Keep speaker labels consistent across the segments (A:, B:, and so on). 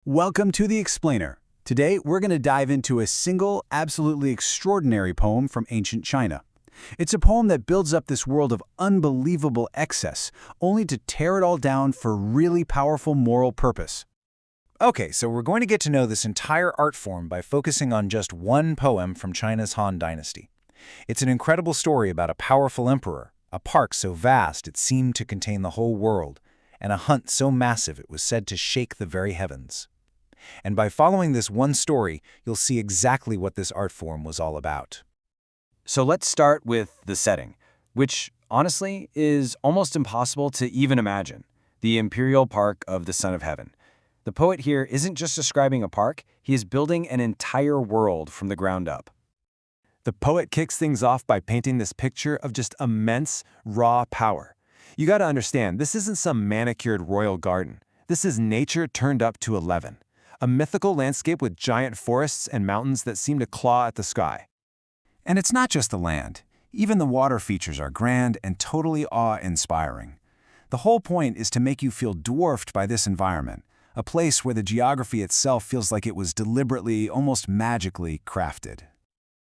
A: Welcome to The Explainer. Today, we're going to dive into a single, absolutely extraordinary poem from ancient China. It's a poem that builds up this world of unbelievable excess, only to tear it all down for really powerful moral purpose.
B: Okay, so we're going to get to know this entire art form by focusing on just one poem from China's Han Dynasty. It's an incredible story about a powerful emperor, a park so vast it seemed to contain the whole world, and a hunt so massive it was said to shake the very heavens. And by following this one story, you'll see exactly what this art form was all about.
C: So let's start with the setting, which, honestly, is almost impossible to even imagine. The Imperial Park of the Son of Heaven. The poet here isn't just describing a park, he is building an entire world from the ground up.
D: The poet kicks things off by painting this picture of just immense, raw power. You gotta understand, this isn't some manicured royal garden. This is nature turned up to 11. A mythical landscape with giant forests and mountains that seem to claw at the sky.
E: And it's not just the land. Even the water features are grand and totally awe-inspiring. The whole point is to make you feel dwarfed by this environment, a place where the geography itself feels like it was deliberately, almost magically crafted.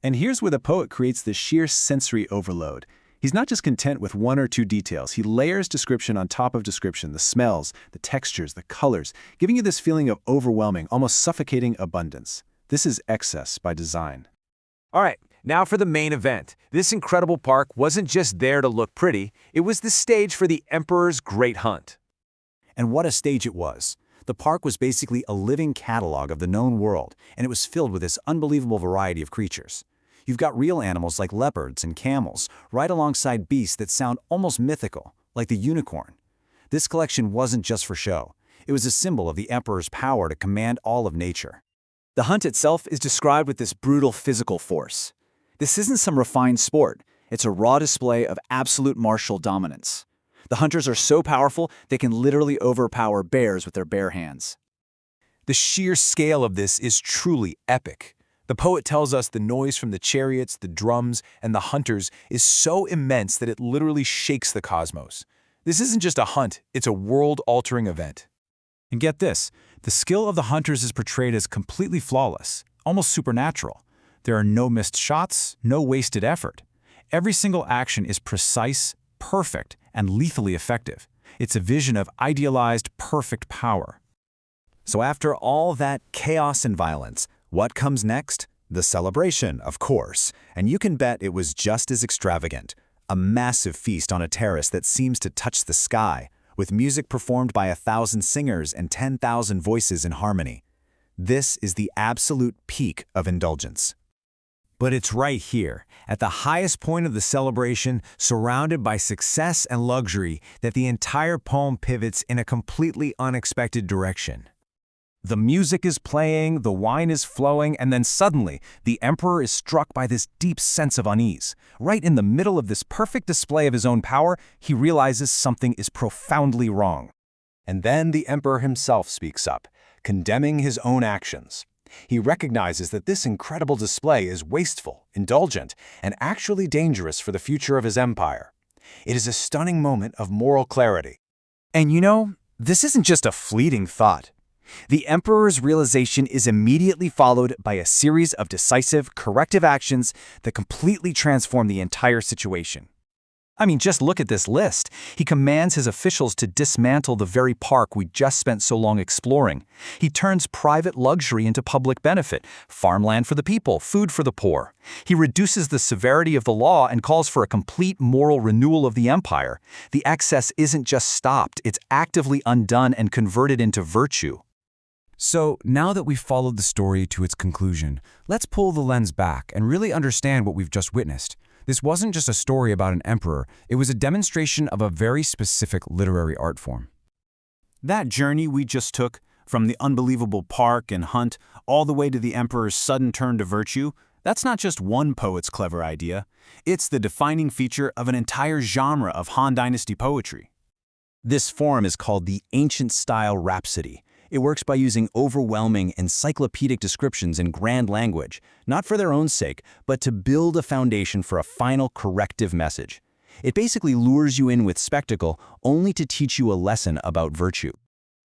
F: And here's where the poet creates the sheer sensory overload. He's not just content with one or two details. He layers description on top of description, the smells, the textures, the colors, giving you this feeling of overwhelming, almost suffocating abundance. This is excess by design.
D: All right, now for the main event. This incredible park wasn't just there to look pretty, it was the stage for the emperor's great hunt.
E: And what a stage it was. The park was basically a living catalog of the known world, and it was filled with this unbelievable variety of creatures. You've got real animals like leopards and camels, right alongside beasts that sound almost mythical, like the unicorn. This collection wasn't just for show. It was a symbol of the emperor's power to command all of nature.
G: The hunt itself is described with this brutal physical force. This isn't some refined sport. It's a raw display of absolute martial dominance. The hunters are so powerful, they can literally overpower bears with their bare hands.
B: The sheer scale of this is truly epic. The poet tells us the noise from the chariots, the drums, and the hunters is so immense that it literally shakes the cosmos. This isn't just a hunt, it's a world-altering event.
E: And get this, the skill of the hunters is portrayed as completely flawless, almost supernatural. There are no missed shots, no wasted effort. Every single action is precise, perfect, and lethally effective. It's a vision of idealized, perfect power.
H: So after all that chaos and violence, what comes next? The celebration, of course, and you can bet it was just as extravagant. A massive feast on a terrace that seems to touch the sky, with music performed by 1,000 singers and 10,000 voices in harmony. This is the absolute peak of indulgence.
E: But it's right here, at the highest point of the celebration, surrounded by success and luxury, that the entire poem pivots in a completely unexpected direction. The music is playing, the wine is flowing, and then suddenly, the emperor is struck by this deep sense of unease. Right in the middle of this perfect display of his own power, he realizes something is profoundly wrong.
H: And then the emperor himself speaks up, condemning his own actions. He recognizes that this incredible display is wasteful, indulgent, and actually dangerous for the future of his empire. It is a stunning moment of moral clarity.
G: And you know, this isn't just a fleeting thought. The emperor's realization is immediately followed by a series of decisive, corrective actions that completely transform the entire situation. I mean, just look at this list. He commands his officials to dismantle the very park we just spent so long exploring. He turns private luxury into public benefit, farmland for the people, food for the poor. He reduces the severity of the law and calls for a complete moral renewal of the empire. The excess isn't just stopped, it's actively undone and converted into virtue.
E: So, now that we've followed the story to its conclusion, let's pull the lens back and really understand what we've just witnessed. This wasn't just a story about an emperor, it was a demonstration of a very specific literary art form.
A: That journey we just took, from the unbelievable park and hunt all the way to the emperor's sudden turn to virtue, that's not just one poet's clever idea. It's the defining feature of an entire genre of Han Dynasty poetry.
H: This form is called the ancient-style Rhapsody. It works by using overwhelming, encyclopedic descriptions in grand language, not for their own sake, but to build a foundation for a final corrective message. It basically lures you in with spectacle only to teach you a lesson about virtue.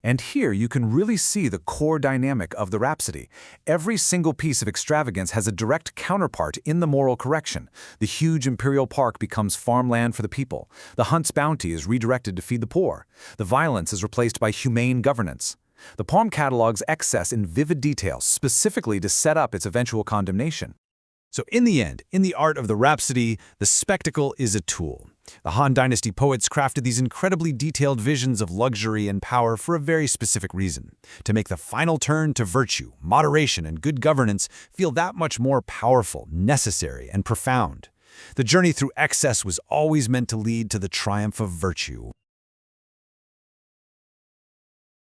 B: And here you can really see the core dynamic of the Rhapsody. Every single piece of extravagance has a direct counterpart in the moral correction. The huge imperial park becomes farmland for the people. The hunt's bounty is redirected to feed the poor. The violence is replaced by humane governance. The poem catalogues excess in vivid detail, specifically to set up its eventual condemnation.
E: So in the end, in the art of the Rhapsody, the spectacle is a tool. The Han Dynasty poets crafted these incredibly detailed visions of luxury and power for a very specific reason: to make the final turn to virtue, moderation, and good governance feel that much more powerful, necessary, and profound. The journey through excess was always meant to lead to the triumph of virtue.